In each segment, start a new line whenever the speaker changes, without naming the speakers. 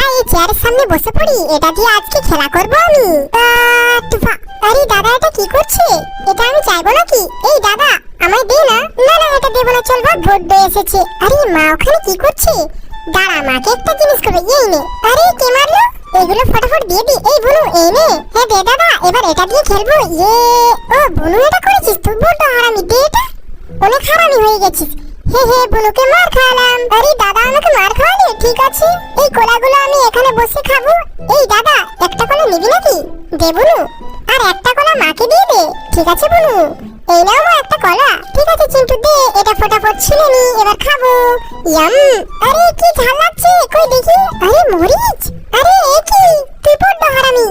দাঁড়া এই চেয়ারের সামনে বসে পড়ি, এটা দিয়ে আজকে খেলা করবো আমি। আরে দাদা এটা কি করছে? এটা আমি চাইবো নাকি? এই দাদা আমায় দে না। না না এটা দেবো না, চল ভাগ, বড্ড এসেছে। আরে মা ওখানে কি করছে? দাঁড়া মাকে একটা জিনিস করবে, এই নে। আরে কে মারলো? এগুলো ফটাফট দিয়ে দি। এই বুনু এই নে। হ্যাঁ দে দাদা, এবার এটা দিয়ে খেলবো। ইয়ে ও বুনু এটা করেছিস তুই, বড্ড হারামি, দে এটা। অনেক হারামি হয়ে গেছিস। হে হে বুনুকে মার খাওয়ালাম। আরে দাদা আমাকে মার খাওয়ালে, ঠিক আছে এই কলাগুলো আমি এখানে বসে খাবো। এই দাদা একটা কলা নিবি নাকি? দে বুনু, আর একটা কলা মাকে দিয়ে দে। ঠিক আছে বুনু, এই নাও মা একটা কলা। ঠিক আছে চিন্টু দে, এটা ফটাফট ছিলে নি, এবার খাবো। ইয়াম। আরে কি ঝাল লাগছে, কই দেখি। আরে মরিচ। আরে এ কি, তুই বড্ড হারামি।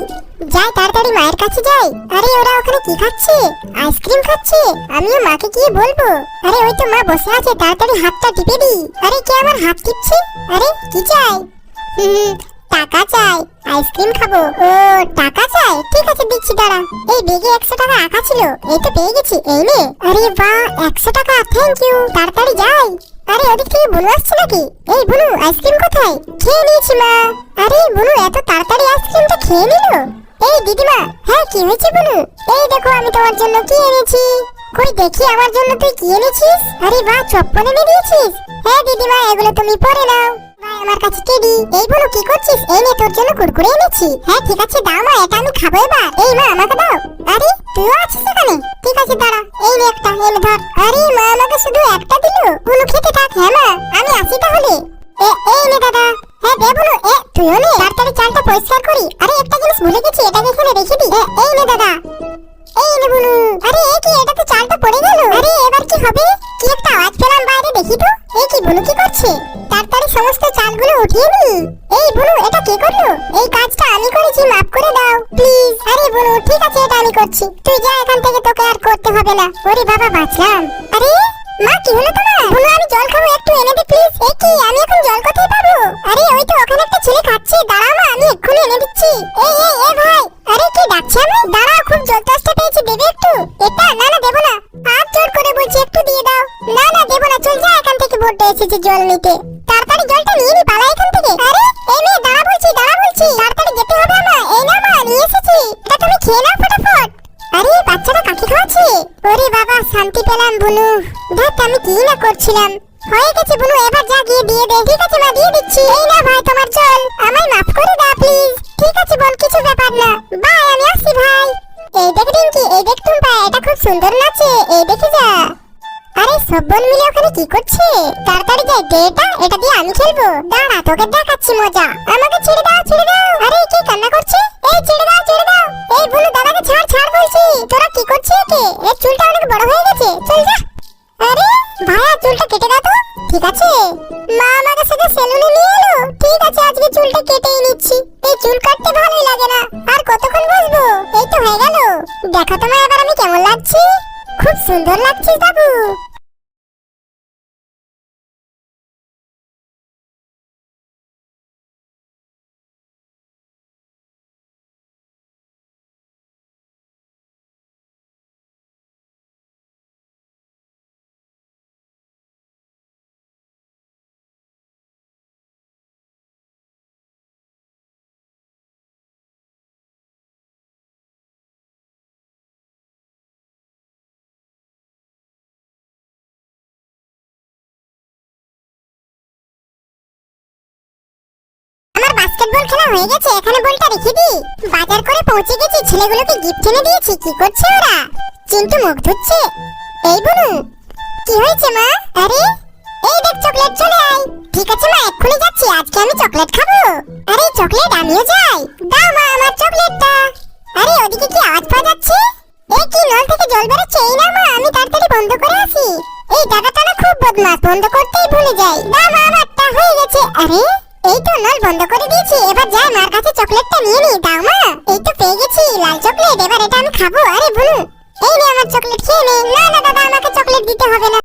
যাই তাড়াতাড়ি মায়ের কাছে যাই। আরে ওরা ওখানে কি খাচ্ছে? আইসক্রিম খাচ্ছে। আমিও মাকে গিয়ে বলবো। আরে ওই তো মা বসে আছে, তাড়াতাড়ি হাতটা টিপে দি। আরে কে আমার হাত টিপছে? আরে কি চাই? টাকা চাই, আইসক্রিম খাবো। ও টাকা চাই, ঠিক আছে দিচ্ছি দাঁড়া। এই বেগে 100 টাকা আঁকা ছিল, এই তো পেয়ে গেছি, এই নে। আরে বাহ 100 টাকা, থ্যাংক ইউ। তাড়াতাড়ি যাই। আরে ওদিক থেকে বুনু আসছে নাকি? এই বুনু আইসক্রিম কোথায়? খেয়ে নিয়েছি মা। আরে বুনু এত তাড়াতাড়ি আইসক্রিমটা খেয়ে নিল। এই দিদিমা, হ্যাঁ কি হয়েছে বুনু? এই দেখো আমি তোমার জন্য কি এনেছি। কই দেখি আমার জন্য তুই কি এনেছিস? আরে বাহ চপ্পল এনে দিয়েছিস। হ্যাঁ দিদিমা এগুলো তুমি পরে নাও। ভাই আমার কাছে টেডি। এই বুনু কি করছিস? এই নে তোর জন্য কুরকুরে এনেছি। হ্যাঁ ঠিক আছে দাও মা, এটা আমি খাবো এবার। এই মা আমাকে দাও। আরে তুইও আছিস এখানে? ঠিক আছে দাঁড়া, এই নে একটা, এনে ধর। আরে মা আমাকে শুধু একটা দিল। বুনু খেতে থাক। হ্যাঁ মা আমি আসি তাহলে। এই নে দাদা। হ্যাঁ দে বুনু, তুইও নে। তাড়াতাড়ি চালটা পরিষ্কার করি। আরে একটা জিনিস ভুলে গেছি, এটাকে এখানে রেখে দি। এই নে দাদা। এই নে বুনু। আরে এ কি, এটা তো চালটা পড়ে গেল। আরে এবার কি হবে? কি একটা আওয়াজ পেলাম বাইরে, দেখি তো। এই কি বুনু কি করছে? তাড়াতাড়ি সমস্ত চালগুলো উঠিয়ে নি। এই বুনু এটা কে করলো? এই কাজটা আমি করেছি, মাফ করে দাও প্লিজ। আরে বুনু ঠিক আছে এটা আমি করছি, তুই যা এখান থেকে, তোকে আর করতে হবে না। ওরে বাবা বাঁচলাম। আরে মা কি হলো তোমার? বুনু আমি জল খাবো, একটু এনে দে প্লিজ। এই কি আমি এখন জল কোথায় পাবো? আরে ওই তো ওখানে একটা ছেলে খাচ্ছে, দাঁড়াও মা আমি এক্ষুনি এনে দিচ্ছি। এই ভাই। আরে কি ডাকছে আমি? দাঁড়াও খুব জল তেষ্টা পেয়েছে, দেবে একটু? এটা না না দেবো না, হাত জোর করে বলছি একটু দিয়ে দাও। না না দেবো না, চল যা এখান থেকে, বড্ড এসেছে জল নিতে। তাড়াতাড়ি জলটা নিয়ে নি, পালা এখান থেকে। আরে এই মেয়ে দাঁড়া বলছি, দাঁড়া বলছি, তাড়াতাড়ি যেতে হবে আমার। এই না মা নিয়ে এসেছি, এটা তুমি খেয়ে নাও ফটাফট। আরে বাচ্চাটা কাকে খাওয়াচ্ছে? ওরে বাবা শান্তি পেলাম বুনু। দেখ আমি কি না করছিলাম। হয়ে গেছে বুনু, এবার যা গিয়ে দিয়ে দে। ঠিক আছে মা দিয়ে দিচ্ছি। এই না ভাই তোমার জল, আমায় মাফ করে দাও প্লিজ। ঠিক আছে বল, কিছু ব্যাপার না, বাই আমি আসছি ভাই। এই দেখ রিঙ্কি, এই দেখ টুম্পা, এটা খুব সুন্দর নাচে, এই দেখে যা। আরে সব বোন মিলে ওখানে কি করছে? তাড়াতাড়ি যাই দে এটা, এটা দিয়ে আমি খেলবো। দাঁড়া তোকে দেখাচ্ছি মজা। আমাকে ছেড়ে দাও ছেড়ে দাও। আরে কে কান্না করছে? এই ছেড়ে দাও ছেড়ে দাও। এই বুনু দাদাকে ছাড় ছাড় বলছি। তোরা কি করছিস একে? এর চুলটা অনেক বড় হয়ে গেছে, চল যা। আরে ভাইয়া চুলটা কেটে দাও তো। ঠিক আছে মা আমাকে সাথে সেলুনে নিয়ে এলো। ঠিক আছে আজকে চুলটা কেটেই নিচ্ছি। এই চুল কাটতে ভালোই লাগে না, আর কতক্ষণ বসবো? এই তো হয়ে গেল। দেখো তোমায় এবার আমি কেমন লাগছি? খুব সুন্দর লাগছিস বাবু। বাস্কেটবল খেলা হয়ে গেছে, এখানে বলটা রেখে দি। বাজার করে পৌঁছে গেছি, ছেলেগুলোকে গিফট এনে দিয়েছি। কি করছে ওরা? চিন্টু মুখ ধুচ্ছে। এই বুনু কি হয়েছে মা? আরে এই দেখ চকলেট, চলে আয়। ঠিক আছে মা এক্ষুনি যাচ্ছি, আজকে আমি চকলেট খাবো। আরে চকলেট আমিও যাই, দাও মা আমার চকলেটটা। আরে ওদিকে কি আওয়াজ পাওয়া যাচ্ছে? এই কি নল থেকে জল বেরোচ্ছে? এই না মা আমি তাড়াতাড়ি বন্ধ করে আসি। এই দাদাটা না খুব বদমাশ, বন্ধ করতেই ভুলে যাই। দাও মা আমারটা হয়ে গেছে। আরে এই তো নল বন্ধ করে দিয়েছি, এবার যাই মার কাছে চকলেটটা নিয়ে নি। দাও মা, এই তো পেয়ে গেছি লাল চকলেট, এবার এটা আমি খাবো। আরে বুনু এই নে আমার চকলেট, খেয়ে নে। না না দাদা আমাকে চকলেট দিতে হবে না।